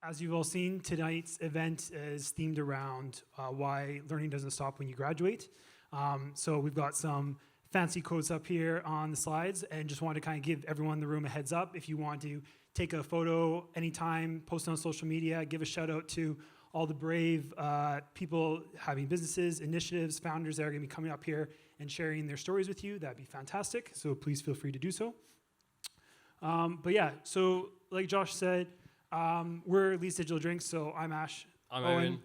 As you've all seen, tonight's event is themed around why learning doesn't stop when you graduate. So we've got some fancy quotes up here on the slides, and just wanted to kind of give everyone in the room a heads up. If you want to take a photo anytime, post it on social media, give a shout out to all the brave people having businesses, initiatives, founders that are going to be coming up here and sharing their stories with you. That'd be fantastic. So please feel free to do so. But yeah, so like Josh said, we're Leeds Digital Drinks, so I'm Ash. I'm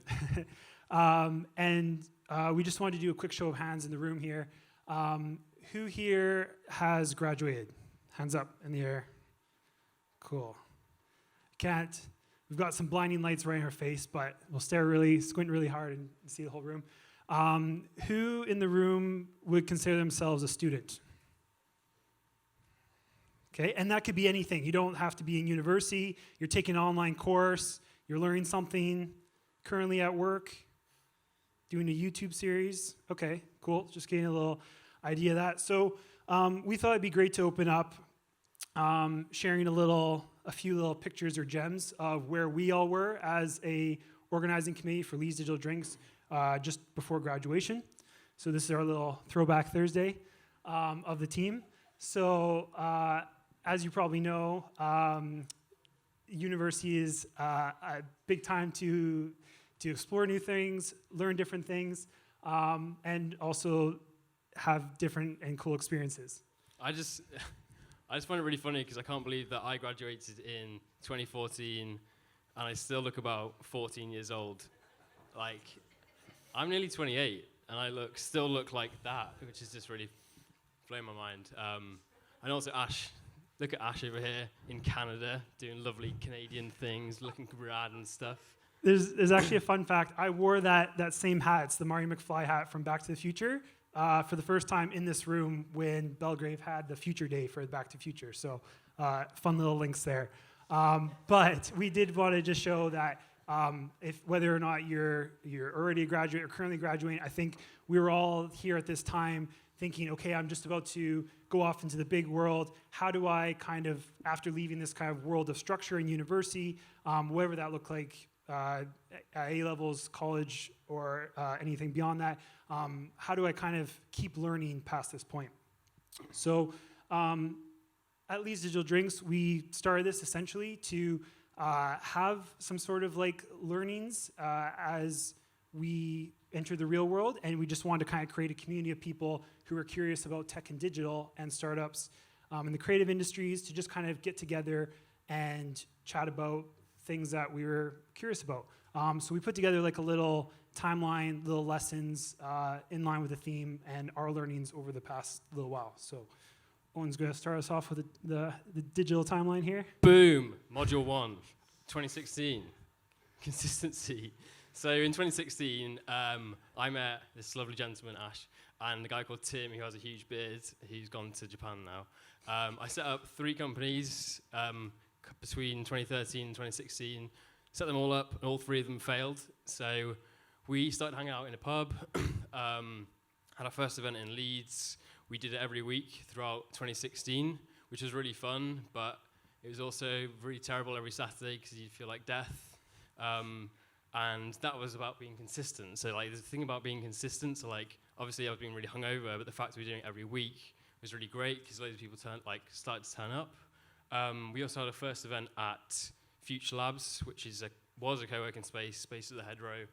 Owen. And we just wanted to do a quick show of hands in the room here. Who here has graduated? Hands up in the air. Cool. Can't. We've got some blinding lights right in our face, but we'll squint really hard and see the whole room. Who in the room would consider themselves a student? Okay, and that could be anything. You don't have to be in university. You're taking an online course. You're learning something. Currently at work. Doing a YouTube series. Okay, cool. Just getting a little idea of that. So we thought it'd be great to open up sharing a few little pictures or gems of where we all were as a organizing committee for Leeds Digital Drinks just before graduation. So this is our little throwback Thursday of the team. So as you probably know, university is a big time to explore new things, learn different things, and also have different and cool experiences. I just find it really funny because I can't believe that I graduated in 2014 and I still look about 14 years old. Like, I'm nearly 28 and I still look like that, which is just really blowing my mind. And also Ash, look at Ash over here in Canada doing lovely Canadian things, looking rad and stuff. There's actually a fun fact. I wore that same hat. It's the Marty McFly hat from Back to the Future for the first time in this room when Belgrave had the Future Day for Back to the Future. So fun little links there. But we did want to just show that if whether or not you're already a graduate or currently graduating, I think we were all here at this time thinking, okay, I'm just about to go off into the big world. How do I kind of, after leaving this kind of world of structure in university, whatever that looked like, A-levels, college, or anything beyond that, how do I kind of keep learning past this point? So at Leeds Digital Drinks, we started this essentially to have some sort of like learnings as we enter the real world, and we just wanted to kind of create a community of people who are curious about tech and digital and startups in the creative industries to just kind of get together and chat about things that we were curious about. So we put together like a little timeline, little lessons in line with the theme and our learnings over the past little while. So Owen's going to start us off with the digital timeline here. Boom! Module 1, 2016. Consistency. So in 2016, I met this lovely gentleman, Ash, and a guy called Tim, who has a huge beard, who's gone to Japan now. I set up 3 companies between 2013 and 2016, set them all up, and all 3 of them failed. So we started hanging out in a pub, had our first event in Leeds. We did it every week throughout 2016, which was really fun, but it was also really terrible every Saturday because you'd feel like death. And that was about being consistent. So like the thing about being consistent, so like obviously I was being really hungover, but the fact that we were doing it every week was really great because loads of people started to turn up. We also had a first event at Future Labs, which was a co-working space at the Hedgerow.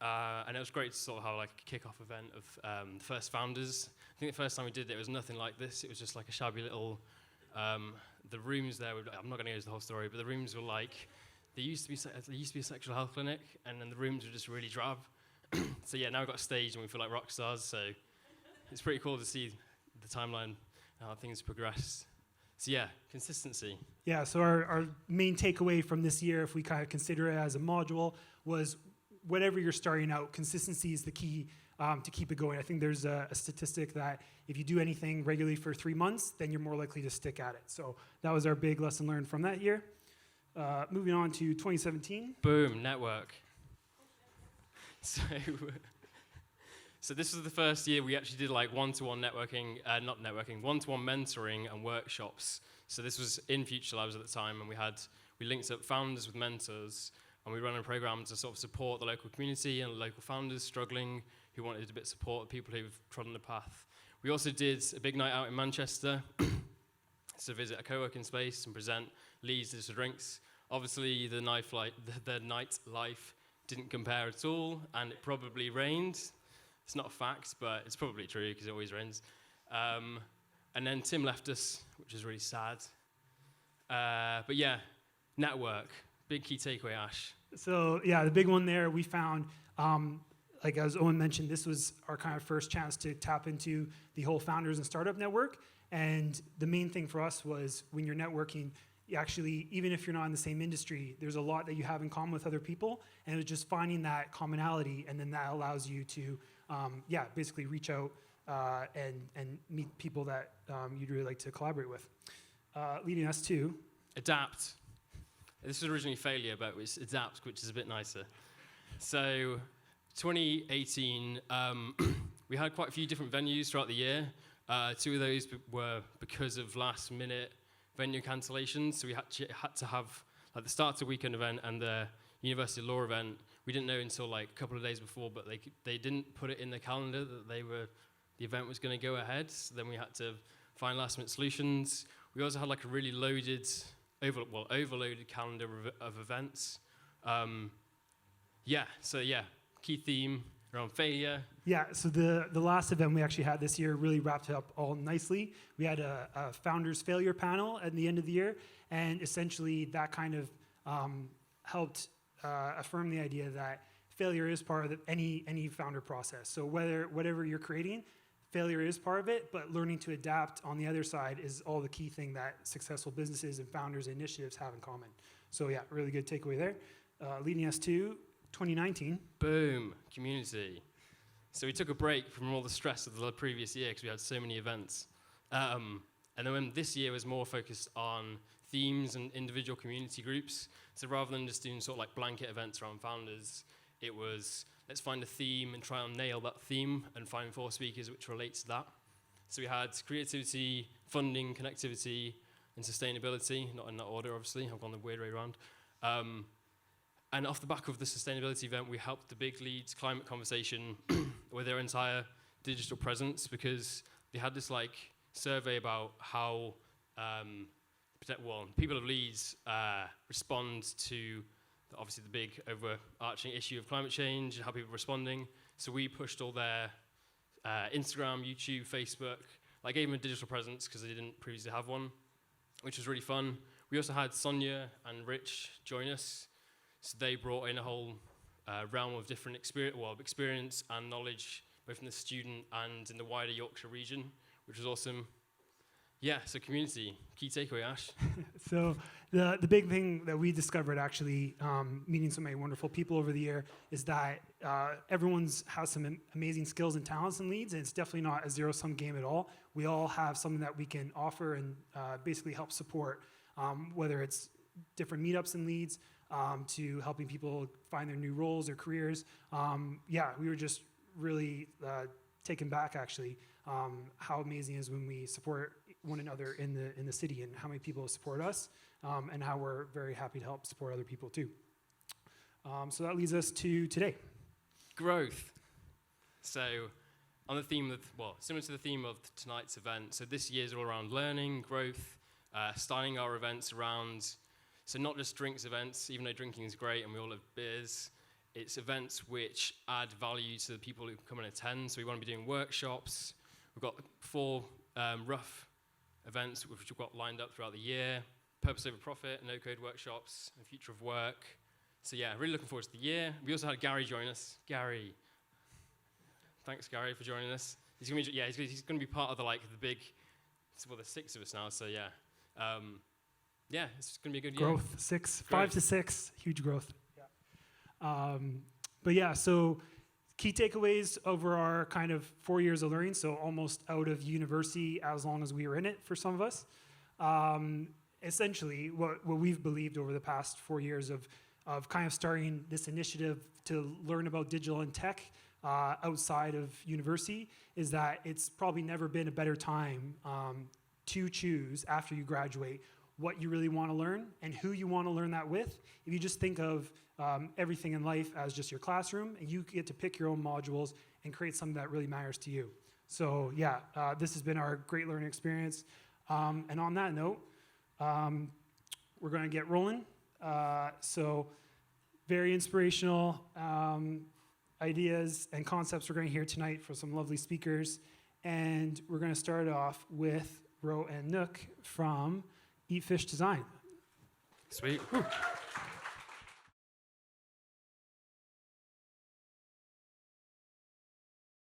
And it was great to sort of have like a kick-off event of the first founders. I think the first time we did it was nothing like this. It was just like a shabby little, the rooms there, I'm not going to go into the whole story, but the rooms were like, there used to be a sexual health clinic, and then the rooms were just really drab. So yeah, now we've got a stage and we feel like rock stars, so it's pretty cool to see the timeline and how things progress. So yeah, consistency. Yeah, so our main takeaway from this year, if we kind of consider it as a module, was whatever you're starting out, consistency is the key to keep it going. I think there's a statistic that if you do anything regularly for 3 months, then you're more likely to stick at it. So that was our big lesson learned from that year. Moving on to 2017. Boom, network. So this was the first year we actually did like one-to-one networking, one-to-one mentoring and workshops. So this was in Future Labs at the time, and we had we linked up founders with mentors, and we ran a program to sort of support the local community and local founders struggling who wanted a bit of support, people who've trodden the path. We also did a big night out in Manchester to visit a co-working space and present Leeds digital drinks. Obviously, the nightlife didn't compare at all, and it probably rained. It's not a fact, but it's probably true because it always rains. And then Tim left us, which is really sad. But yeah, network, big key takeaway, Ash. So yeah, the big one there we found, like as Owen mentioned, this was our kind of first chance to tap into the whole founders and startup network. And the main thing for us was when you're networking, you actually, even if you're not in the same industry, there's a lot that you have in common with other people. And it was just finding that commonality, and then that allows you to, basically reach out and meet people that you'd really like to collaborate with. Leading us to Adapt. This was originally failure, but it was adapt, which is a bit nicer. So 2018, we had quite a few different venues throughout the year. Two of those were because of last-minute venue cancellations. So we had to have like the Starter Weekend event and the University of Law event. We didn't know until like a couple of days before, but they didn't put it in the calendar that the event was going to go ahead. So then we had to find last-minute solutions. We also had like a really overloaded calendar of events. Key theme around failure. Yeah, so the last event we actually had this year really wrapped it up all nicely. We had a founders failure panel at the end of the year, and essentially that kind of helped affirm the idea that failure is part of any founder process. So whatever you're creating, failure is part of it, but learning to adapt on the other side is all the key thing that successful businesses and founders and initiatives have in common. So yeah, really good takeaway there. Leading us to 2019. Boom, community. So we took a break from all the stress of the previous year because we had so many events. And then when this year was more focused on themes and individual community groups, so rather than just doing sort of like blanket events around founders, it was let's find a theme and try and nail that theme and find 4 speakers which relate to that. So we had creativity, funding, connectivity, and sustainability, not in that order obviously, I've gone the weird way around. And off the back of the sustainability event, we helped the big Leeds climate conversation with their entire digital presence, because they had this like survey about how people of Leeds respond to obviously the big overarching issue of climate change and how people are responding. So we pushed all their Instagram, YouTube, Facebook, like gave them a digital presence because they didn't previously have one, which was really fun. We also had Sonia and Rich join us. So they brought in a whole realm of different experience and knowledge, both in the student and in the wider Yorkshire region, which was awesome. Yeah, so community, key takeaway, Ash. So the big thing that we discovered actually meeting so many wonderful people over the year is that everyone's has some amazing skills and talents in Leeds, and it's definitely not a zero-sum game at all. We all have something that we can offer and basically help support, whether it's different meetups in Leeds, to helping people find their new roles or careers. We were just really taken back actually how amazing it is when we support one another in the city, and how many people support us, and how we're very happy to help support other people too. So that leads us to today. Growth. So on the theme of, similar to the theme of tonight's event, so this year's all around learning, growth, styling our events around. So not just drinks events, even though drinking is great and we all love beers, it's events which add value to the people who come and attend. So we want to be doing workshops. We've got 4 rough events which we've got lined up throughout the year. Purpose over profit, no-code workshops, and future of work. So yeah, really looking forward to the year. We also had Gary join us. Gary. Thanks, Gary, for joining us. He's going to be part of the big, there's 6 of us now, so yeah. It's going to be a good year. Growth, 5 to 6, huge growth. Yeah. So key takeaways over our kind of 4 years of learning, so almost out of university as long as we were in it for some of us. Essentially, what we've believed over the past 4 years of kind of starting this initiative to learn about digital and tech outside of university is that it's probably never been a better time to choose after you graduate what you really want to learn and who you want to learn that with. If you just think of everything in life as just your classroom, and you get to pick your own modules and create something that really matters to you. So yeah, this has been our great learning experience. And on that note, we're going to get rolling. So very inspirational ideas and concepts we're going to hear tonight from some lovely speakers. And we're going to start off with Ro and Nook from Eat Fish Design. Sweet. Whew.